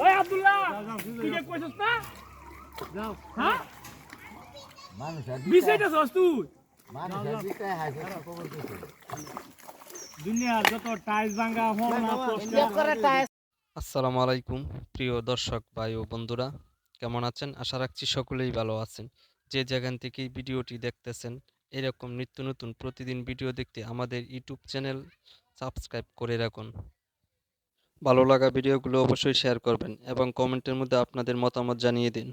ওই আব্দুল্লাহ তুই যে কইছস না যাও হ্যাঁ মানুষ বিছেটা সস তুই মানুষ বিকায় হাসে খবর দিছে দুনিয়ার যত টাইলস ভাঙা হরনা আসসালামু আলাইকুম প্রিয় দর্শক ভাই ও বন্ধুরা, কেমন আছেন? আশা রাখছি সকলেই ভালো আছেন। যে যেখান থেকে ভিডিওটি দেখতেছেন, এরকম নিত্য নতুন প্রতিদিন ভিডিও দেখতে আমাদের ইউটিউব চ্যানেল সাবস্ক্রাইব করে রাখুন। ভালো লাগা ভিডিওগুলো অবশ্যই শেয়ার করবেন এবং কমেন্টের মধ্যে আপনাদের মতামত জানিয়ে দিন।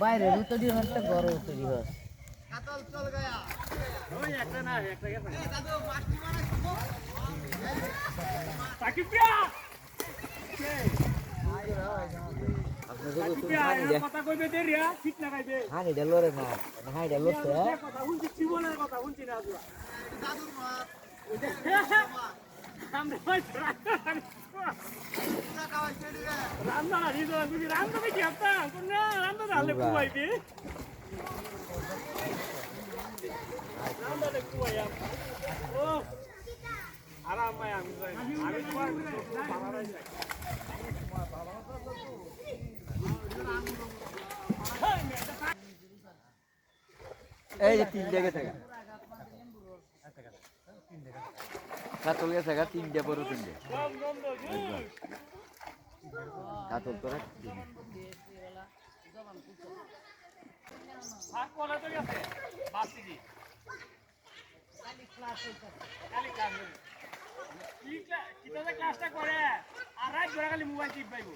বাইরে উতরি হচ্ছে ঘরে উতরি হচ্ছে ওই একটা না একটা গেছে দাদু মাছটি মানে সাকিব কিয়া কথা কইবে দে রিয়া ঠিক না গাইবে হানি ডেলো রে না হাই ডেলো তো কথা শুনছি জীবনের কথা শুনছি না দাদুর মাছ আমরা ভাই রান্না না দিছো তুমি রান্না কি আপনা কোন রান্না ডালে কুয়াইবে রান্না দে কুয়াইয়া ও আরাম ভাই আমি তোমার বাবা যাই এই যে তিন জায়গা থেকে কাতল গেছে গা তিনটে বড় তিনটে কাতল তোরা ভাগ করা তো গেছে বাসি কি খালি ক্লাস কি ক্লাসটা করে আর রাত ধরে খালি মোবাইল টিপ পাইবো